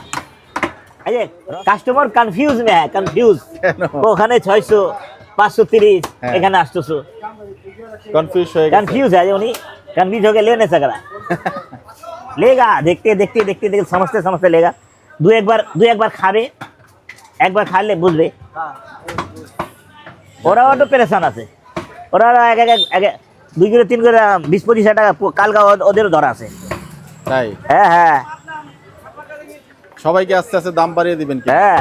এই যে কাস্টমার কনফিউজ মে হ্যাঁ, কনফিউজ। কেন? ওখানে 600 530, হ্যাঁ। এখানে 800। কনফিউজ হয়ে গেছে। कंफ्यूज है उन्हीं, कंफ्यूज होकर ले नहीं सक रहा। लेगा, देखते देखते देखते देखते समझते समझते लेगा। दो एक बार खाबे, एक बार खा ले बुझबे। ওরাও তো পেরেশান আছে, ওরা এক এক এক 2 করে 3 করে 20-25 টাকা কালকা ওদেরও ধরা আছে। তাই? হ্যাঁ হ্যাঁ সবাইকে আস্তে আস্তে দাম বাড়িয়ে দিবেন কি? হ্যাঁ,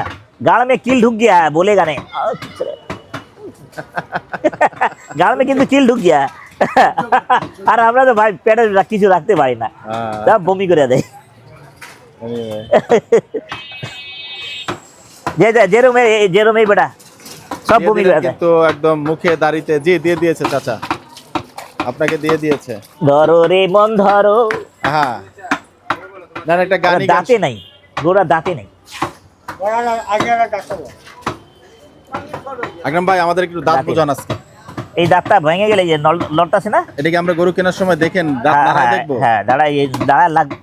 गाल में कील ढुक गया है, बोलेगा नहीं। गाल में কিন্তু কিল ঢুক গিয়া। আর আমরা তো ভাই পেটে কিছু রাখতে পারি না, সব বমি করে দেয়। Anyway, যেরম এই বেটা সব বমি করে দেয়। কিন্তু একদম মুখে দাড়িতে জি দিয়ে দিয়েছে চাচা, আপনাকে দিয়ে দিয়েছে। ধরো রে মন ধরো, হ্যাঁ না না, একটা গানই গান। দাঁতে নাই, গোড়া দাঁতে নাই। আকরাম ভাই আমাদের একটু দাঁত দাঁতে। বোঝান আজকে। এই দাঁতটা ভেঙে গেলে যে লটটা আছে না, এটা কি আমরা গরু কেনার সময় দেখেন দাঁত হ্যাঁ, নাড়ায় হ্যাঁ, দেখবো? হ্যাঁ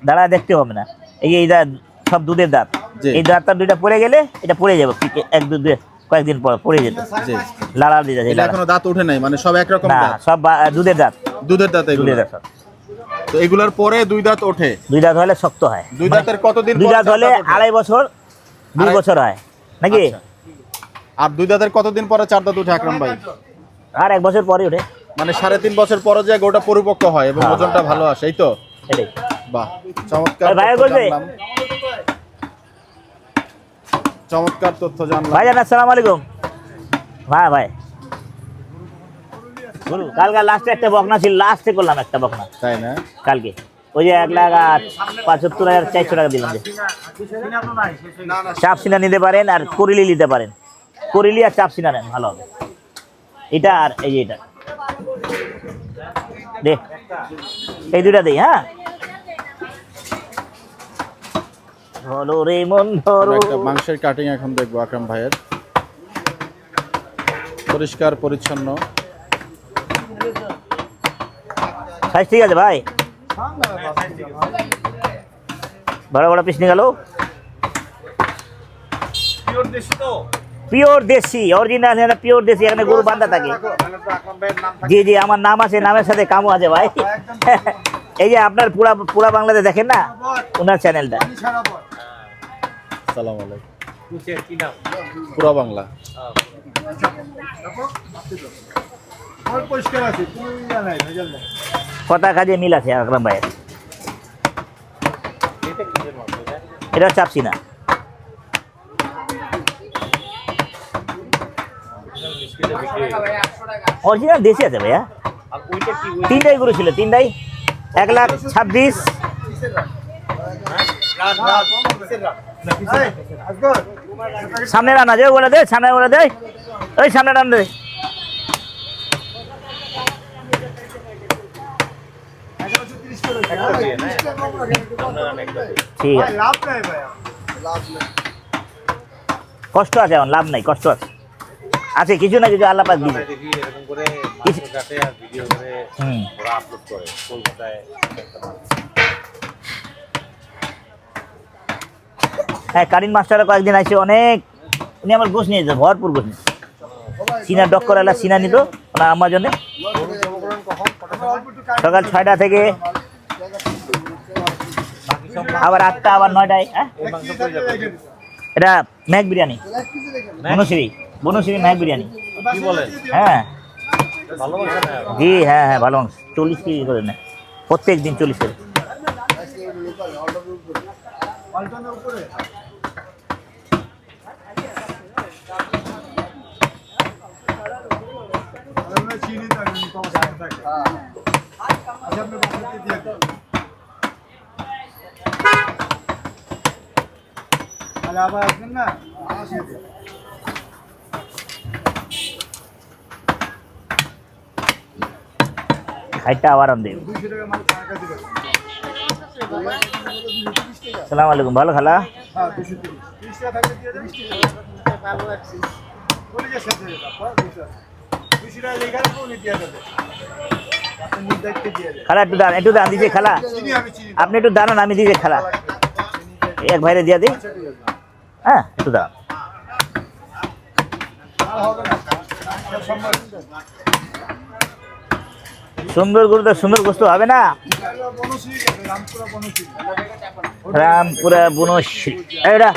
দাঁড়া দেখতে হবে না। এই দাঁত সব দুধের দাঁত, জি। এই দাঁতটা দুইটা পড়ে গেলে এটা পড়ে যাবে, কয়েকদিন পর পড়ে যেত, জি। লাড়া দিয়ে যাচ্ছে, এটা এখনো দাঁত ওঠে নাই, মানে সব একরকম না দাঁত, সব দুধের দাঁত, দুধের দাঁত এগুলো। দুধের দাঁত সব। তো এগুলোর পরে দুই দাঁত ওঠে। দুই দাঁত হলে শক্ত হয়, দুই দাঁতের কতদিন দুই পরে দাঁত চার হলে দাঁত ওঠে? 2.5 বছর 2 বছর হয় নাকি, আচ্ছা। আর দুই দাঁতের কতদিন পরে চার দাঁত উঠে আকরাম ভাই? আর 1 বছর পরে ওঠে। মানে 3.5 বছর পরে যে গোটা পরিপক্ক হয় এবং হ্যাঁ, ওজনটা ভালো আসে, এই তো? এটাই বাহ, চমৎকার ভাই তথ্য বলবে? জানলাম। চমৎকার তথ্য জানলাম। ভাইজান আসসালামু আলাইকুম। হ্যাঁ ভাই, বলুন। কালকে লাস্টে একটা বকনা ছিল, লাস্টে করলাম একটা বকনা তাই না? কালকে, ওই যে 1,75,400 টাকা দিলাম। যে চাপ সিনা নিতে পারেন আর করিলি নিতে পারেন, করিলি আর চাপ সিনা নেন, ভালো হবে। এটা আর এই যে এটা দে, এই দুটা দেই। হ্যাঁ ধরো রে মন ধরো, আমরা একটা মাংসের কাটিং এখন দেখবো আকরাম ভাইয়ের, পরিষ্কার পরিচ্ছন্ন। সাইজ ঠিক আছে ভাই, বড় বড় পিস নিকালো। পিওর দেশি অরিজিনাল, পিওর দেশি, এখানে গরু বান্ধা থাকে। জি জি, আমার নাম আছে, নামের সাথে কামও আছে ভাই। এই যে আপনার পুরা বাংলাদেশ দেখেন না ওনার চ্যানেলটা। আসসালামু আলাইকুম। পুরা বাংলা। আমার পরিষ্কার আছে, কোনো ইয়া নাই, ভেজাল নাই। কথা কাজে মিল আছে আকরাম ভাইয়ের। এটা চাপছি না। অরিজিনাল দেশি আছে ভাইয়া। তিনটাই গরু ছিল, তিনটাই 1,26,000। সামনে রান্না যে বলে দে, সামনে বলে দে, ওই সামনে রান্না দে। ঠিক আছে, লাভ নাই ভাইয়া, লাভ নাই। কষ্ট আছে, এখন লাভ নাই, কষ্ট আছে, আছে কিছু না কিছু আল্লাহ পাক দিবে। হুম। হ্যাঁ, কারিন মাস্টাররা কয়েকদিন আসে, অনেক উনি আমার গোছ নিয়েছে, ভরপুর গোছ নিয়েছে। সিনা ডক্কর এলা সিনা নিত ওনার আমার জন্য। সকাল 6টা থেকে আবার 8টা, আবার 9টায়। হ্যাঁ, এটা ম্যাক বিরিয়ানি, বনশ্রী ম্যাক বিরিয়ানি। হ্যাঁ জি, হ্যাঁ হ্যাঁ, ভালো মাংস। 40 কেজি করে নেয় প্রত্যেক দিন, 40 করে। আবার আসবেন না, খাইটা আবার আম দেব। 200 টাকা মাল খাওয়া কাছে দেবেন। সালাম আলাইকুম, ভালো খালা। হ্যাঁ, 230 30 টাকা থাকলে দিয়ে দেবেন। 20 টাকা ভালো লাগছে, বলে যে সাথে বাবা 200 টাকা লেখা রাখো, উনি দিয়ে দেবে। আপনি নির্দায়িত্বে দিয়ে দেবেন। খালা একটু দান, একটু দান দিছে খালা, চিনি আমি চিনি আপনি একটু দাঁড়ান, আমি দিছে খালা, এক ভাইরে দিয়া দিই। হ্যাঁ, একটু দাঁড়ান। আর হবে না, সব সম্মান। সুন্দর গরু তো সুন্দর গোস্ত হবে না। বনশ্রী, রামপুরা বনশ্রী, রামপুরা বনশ্রী, এটা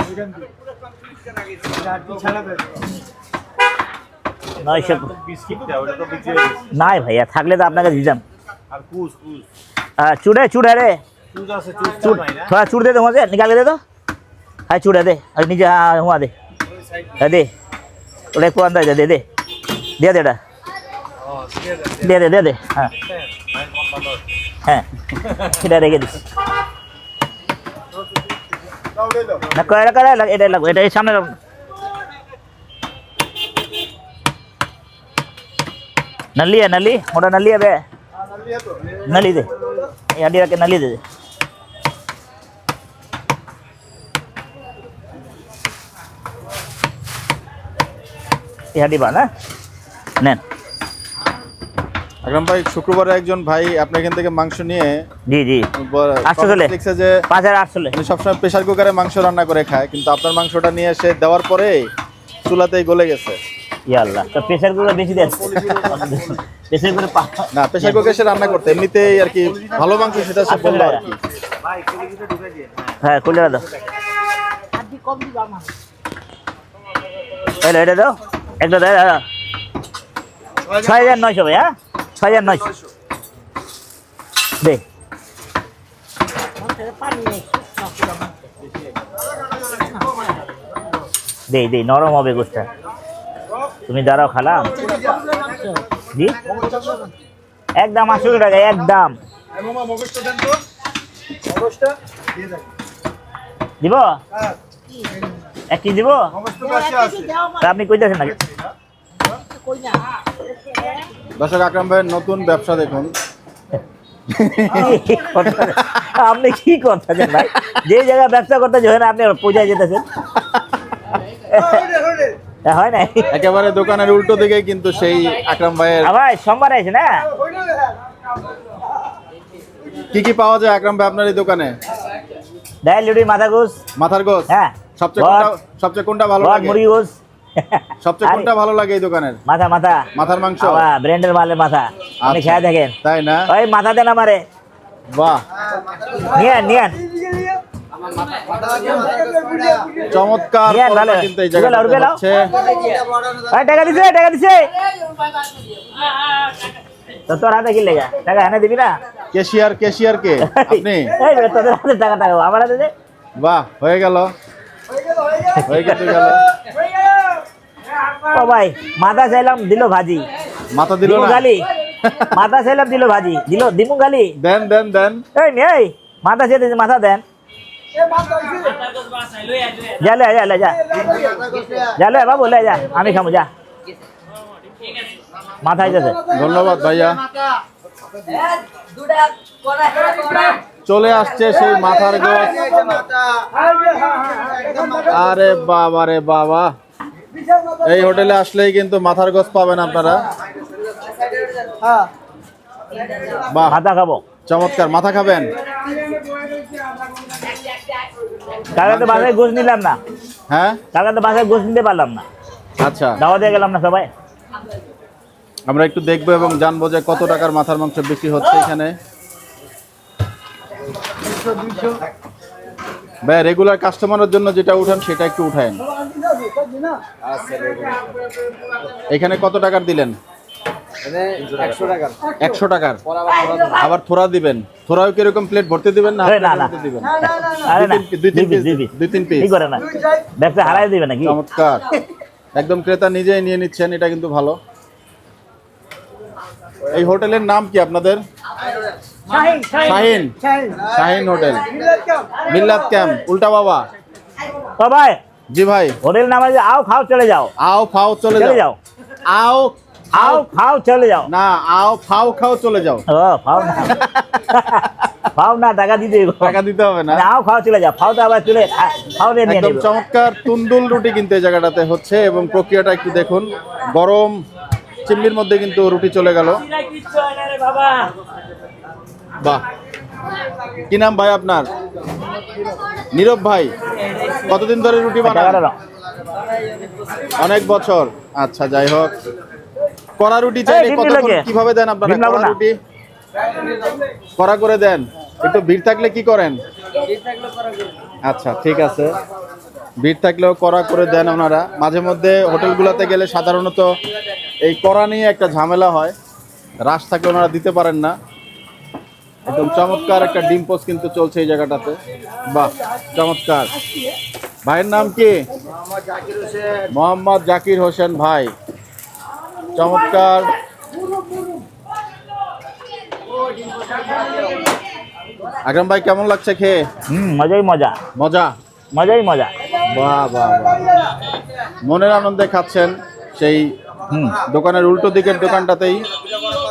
ওইখান থেকে চারটি ছাড়া দেবে। 900 নাই ভাইয়া, থাকলে তো আপনাকে দিতাম। चूड़ है, चूड़ है रे, चूड़ थोड़ा चूड़ दे दो, वहाँ से निकाल के दे दो। हाँ चूड़ है, दे अरे नीचे, हाँ वहाँ दे, दे थोड़ा एक अंदर दे दे दे दे दे दे दे दे दे। हाँ হ্যাঁ, সেটা রেখে দিস না, কয়টা করে এটা লাগবে, এটা সামনে नली है, नली मोटा नली है बे, नली दे, ये हड्डी रख के नली दे दे। ये हड्डी बांध, हाँ नेन। আকরাম ভাই, শুক্রবারে একজন ভাই আপনার এখান থেকে মাংস নিয়ে জি জি, 800 চলে, লিখছে যে 5800 চলে। উনি সবসময় প্রেসার কুকারে মাংস রান্না করে খায়, কিন্তু আপনার মাংসটা নিয়ে এসে দেওয়ার পরে চুলাতেই গলে গেছে। ইয়া আল্লাহ, তো প্রেসার কুকার বেশি দেন, প্রেসার কুকারে না, প্রেসার কুকারে সে রান্না করতে এমনিতেই আর কি ভালো মাংস, সেটা সে বললো আর কি। হ্যাঁ, খুলে দাও, এটা এটা দাও, একটা দাও, 6900 ভাই। হ্যাঁ, 6900 দে। দে দে, নরম হবে গোস্তা। তুমি দাঁড়াও খালা, জি একদম 800 টাকা, একদম মগজটা দেন তো, মগজটা দিয়ে দেন। দিব, হ্যাঁ, 1 কেজি দিব। মগজটা কাছে আছে। তা আপনি কইতেছেন নাকি? দর্শক, আকরাম ভাইয়ের নতুন ব্যবসা দেখুন। আপনি কি করতেছেন ভাই? যে জায়গায় ব্যবসা করতে হয় না, আপনি পৌঁছায় যেতেছেন। হয় না, একেবারে দোকানের উল্টো দিকে কিন্তু সেই আকরাম ভাইয়ের। ভাই সোমবার আছে না, কি কি পাওয়া যায় আকরাম ভাই আপনার এই দোকানে? ডাল লুডি, মাথা গোস, মাথার গোস, হ্যাঁ সবচেয়ে কোনটা ভালো লাগে? মুরগি গোস, সবচেয়ে কোনটা ভালো লাগে এই দোকানের? মাথা মাথা মাথার মাংস, ব্র্যান্ডের মালের মাথা। আপনি আচ্ছা। খেয়ে দেখেন, তাই না? ওই মাথা দেন আমারে, বাহ, নিয়েন নিয়েন। চমৎকার নিয়ে আন, পরোটা ভালো। কিন্তু এই রুবেল, জায়গাটাতে রুবেল। হচ্ছে। টাকা দিছে, টাকা দিছে। তো তোর হাতে কি লেগা টাকা এনে দিবি না? ক্যাশিয়ার কে আপনি? এই রে, তোদের হাতে টাকা টাকা আমার হাতে দে। বাহ, হয়ে গেল, হয়ে কিন্তু গেল। ও ভাই, মাথা চাইলাম দিল ভাজি, মাথা দিল দিমু না? গালি। মাথা চাইলাম দিল ভাজি, দিমু গালি। দেন দেন দেন। এই মেয়ে, এই মাথা চেয়ে দিয়েছে, মাথা দেন। যা লে, যা লে, যা যা লে বাবু, লে যা, আমি খাবো, যা। মাথা আইতেছে। ধন্যবাদ ভাইয়া। চলে আসছে সেই মাথার গোস। আরে বাবা রে বাবা, এই হোটেলে আসলেই কিন্তু মাথার গোস পাবেন আপনারা। বাহ, মাথা খাবো। চমৎকার। মাথা খাবেন? কালকে তো বাসায় গোস নিলাম না, হ্যাঁ, কালকে তো বাসায় গোস নিতে পারলাম না, আচ্ছা। দাওয়া দিয়ে গেলাম না সবাই। আমরা একটু দেখবো এবং জানবো যে কত টাকার মাথার মাংস বিক্রি হচ্ছে এখানে। ভাই, রেগুলার কাস্টমারের জন্য যেটা উঠান সেটা একটু উঠায়েন। এখানে কত টাকার দিলেন? 100 টাকার। আবার থোড়া দিবেন? থোড়াও কিরকম প্লেট ভর্তি দিবেন না এই না, না। ভর্তি দিবেন? আরে না, দুই তিন দুই পিস, পিস। দুই তিন পিস। কি করে না, ব্যবসা হারাই দিবে নাকি? চমৎকার। একদম ক্রেতা নিজেই নিয়ে নিচ্ছেন, এটা কিন্তু ভালো। এই হোটেলের নাম কি আপনাদের? শাহিন। শাহিন হোটেল, মিল্লাত ক্যাম্প, উল্টা বাবা। তো ভাই, জি ভাই। হোটেল নাম আছে আও খাও চলে যাও। আও ফাও চলে চলে যাও। যাও, আও আও খাও চলে যাও। না, আও ফাও খাও চলে যাও। ও ফাও না, ফাও না, টাকা দিতে হইব। টাকা দিতে হবে না। আও খাও চলে যাও, ফাও তো আবার চলে, ফাও দিয়ে নিয়ে একদম নেবে। চমৎকার তুন্দুল রুটি কিন্তু এই জায়গাটাতে হচ্ছে এবং প্রক্রিয়াটা একটু দেখুন। গরম চিমনির মধ্যে কিন্তু রুটি চলে গেল। বাহ, কি নাম ভাই আপনার? নীরব ভাই। কতদিন ধরে রুটি বানান? টাকাটা নাও। অনেক বছর। আচ্ছা, যাই হোক। কড়া রুটি চাইলে এই, ডিম কতক্ষণ লাগে। কিভাবে দেন আপনারা? ডিম লাগবে কড়া না। রুটি কড়া করে দেন? একটু ভিড় থাকলে কি করেন? আচ্ছা, ঠিক আছে। ভিড় থাকলেও কড়া করে দেন ওনারা। মাঝে মধ্যে হোটেলগুলোতে গেলে সাধারণত এই কড়া নিয়ে একটা ঝামেলা হয়, রাশ থাকলে ওনারা দিতে পারেন না। একদম চমৎকার একটা ডিম পোস্ট কিন্তু চলছে এই জায়গাটাতে। বাহ, চমৎকার। ভাইয়ের নাম কি? মোহাম্মদ জাকির হোসেন ভাই। চমৎকার। আকরাম ভাই, কেমন লাগছে খেয়ে? মজাই মজা, মজা? মজাই মজা। বাহ বাহ বাহ। মনের আনন্দে খাচ্ছেন সেই দোকানের উল্টো দিকের দোকানটাতেই।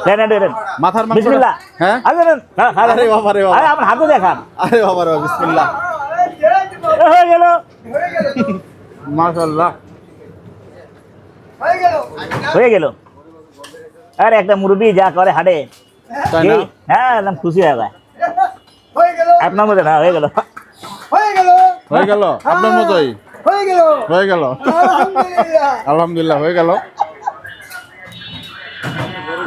দেন, দেন, দেন। মাথার মাংস। বিসমিল্লাহ। হ্যাঁ, আরে দেন, আরে বাবা রে বাবা। আরে আমার হাতে দেখান। আরে বাবা রে বাবা, বিসমিল্লাহ। হয়ে গেল। মাশাআল্লাহ। হয়ে গেল। আরে একটা মুরব্বি যা করে হাটে, তাই না? হ্যাঁ একদম খুশি হয়ে যায়। আপনার মধ্যে না, হয়ে গেল। হয়ে গেল আপনার মতোই। হয়ে গেল। আলহামদুলিল্লাহ, হয়ে গেল।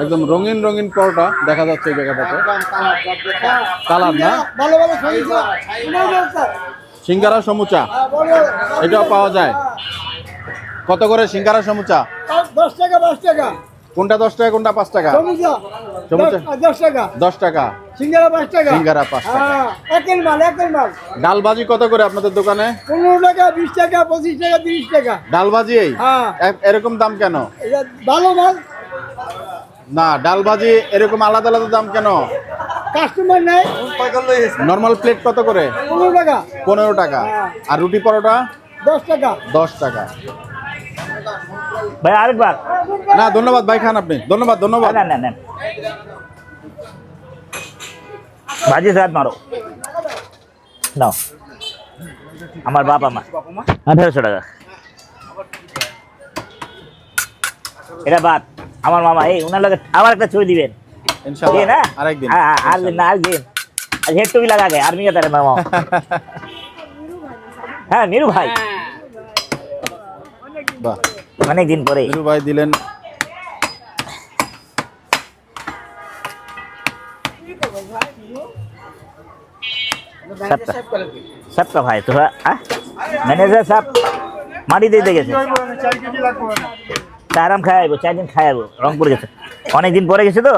একদম রঙিন রঙিন পরোটা দেখা যাচ্ছে এই জায়গাটাতে। কালার না? সিঙ্গারা সমুচা এটাও পাওয়া যায়। কত করে সিঙ্গারা সমুচা? 10 টাকা 5 টাকা। কোনটা 10 টাকা, কোনটা 5 টাকা? সমুচা সমুচা 10 টাকা। 10 টাকা। সিঙ্গারা 5 টাকা। সিঙ্গারা 5 টাকা। হ্যাঁ, একের মাল। ডাল ভাজি কত করে আপনাদের দোকানে? 15 টাকা, 20 টাকা, 25 টাকা, 30 টাকা। ডাল ভাজি এই হ্যাঁ। এরকম দাম কেন? এটা ভালো মাল। না, ডাল ভাজি এরকম আলাদা আলাদা দাম কেন? কাস্টমার নাই। নরমাল প্লেট কত করে? 15 টাকা। 15 টাকা। হ্যাঁ। আর রুটি পরোটা? 10 টাকা। 10 টাকা। ভাই আরেকবার। না ধন্যবাদ ভাই, খান আপনি। ধন্যবাদ ধন্যবাদ। না না না, ভাজি সাথ মারো নাও। আমার বাবা মা 1800 টাকা। এটা বাদ। আমার মামা এই উনার লগে আবার একটা ছবি দিবেন। ইনশাআল্লাহ না আরেকদিন। আর দিন না, আর দিন। আর হেড টুপি লাগা গে আর্মি का मामा। হ্যাঁ নীরু ভাই, বাহ, অনেক দিন পরে। নীরু ভাই দিলেন सबका भाई थोड़ा मैनेजर साहब মাটি দিয়ে গেছে আরাম খাই আইবো 4 दिन খাই আইবো রংপুর গেছে অনেক দিন পরে গেছে তো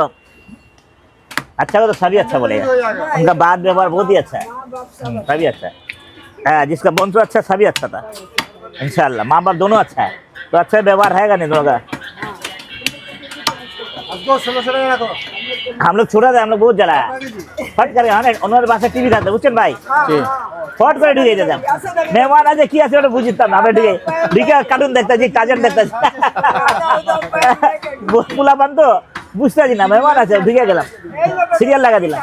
अच्छा हो तो सभी अच्छा बोलेगा उनका बात व्यवहार बहुत ही अच्छा है सभी अच्छा है जिसका बंधु अच्छा सभी अच्छा था इंशाल्लाह माँ बाप दोनों अच्छा है तो अच्छा व्यवहार है नहीं दोनों का हम लोग छोटा था हम लोग बहुत जलाया फट कर उन्होंने पास टीवी था बुझছেন ভাই ফট করে ঢুকে যেতাম মেহমান আছে কি আছে ওটা বুঝতাম না আমরা ঢুকে কার্টুন দেখতাছি কাজের দেখতাছি পোলা বান্ধ বুঝতে পারি না মেহমান আছে ঢুকে গেলাম সিরিয়াল লাগা দিলাম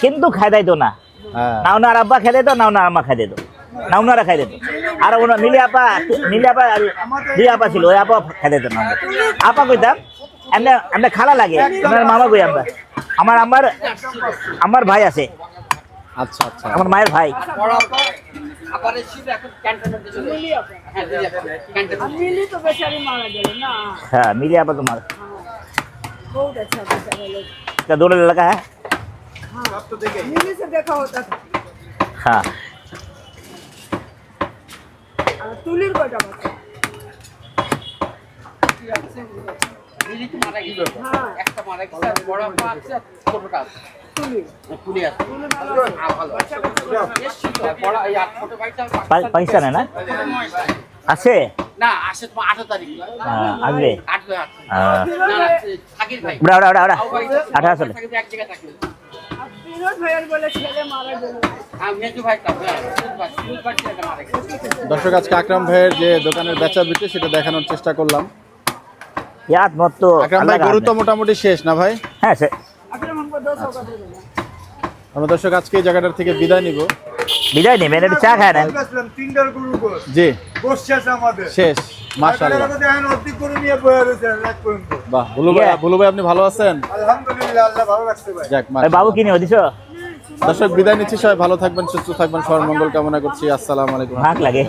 কিন্তু খাই দেয় তো না না ওনার আব্বা খাই দিত না ওনার আম্মা খাই দিত না ওনারা খাই দিত আর ওনার মিলি আপা আর দুই আপা ছিল ওই আপা খাই দিত না আপা কইতাম এমনি এমনি খালা লাগে ওনার মামা কই আমরা আমার ভাই আছে আচ্ছা আচ্ছা আমার মায়ের ভাই মিলি তো বেচারি মারা গেল না হ্যাঁ মিলি আপা তোমার बहुत अच्छा बेचारा लोग क्या दो लड़का है हाँ मिली से देखा होता था हाँ तुलिर कोटा बच्चा हाँ पैसा है ना আছে না আসে তোমার 18 তারিখ আসবে 8 না থাকির ভাই ওড়া 18 সালে থাকির এক জায়গায় থাকবে বিনোদ ভাইয়ের বলে ছেলে মারা গেল আমি মেজু ভাই তা মারা গেছে দর্শক আজকে আকরাম ভাইয়ের যে দোকানের বেচা বিক্রি সেটা দেখানোর চেষ্টা করলাম याद मत तो আকরাম ভাই গরু তো মোটামুটি শেষ না ভাই হ্যাঁ अगर हमको 200 का दे देना আমরা দর্শক আজকে এই জায়গাটার থেকে বিদায় নিব বিদায় নেবেন একটু চা খায় না তিনটার গরু গোশ জি গোশ শেষ আমাদের শেষ মাশাআল্লাহ দেখেন অর্ধেক গরু নিয়ে বয়ে রয়েছে রাত পর্যন্ত বাহ ভুলু ভাই আপনি ভালো আছেন আলহামদুলিল্লাহ আল্লাহ ভালো রাখছে ভাই যাক ওই বাবু মাশাআল্লাহ। কিনে দিছো দর্শক বিদায় নিচ্ছি সবাই ভালো থাকবেন সুস্থ থাকবেন সবার মঙ্গল কামনা করছি আসসালামু আলাইকুম ভাগ লাগে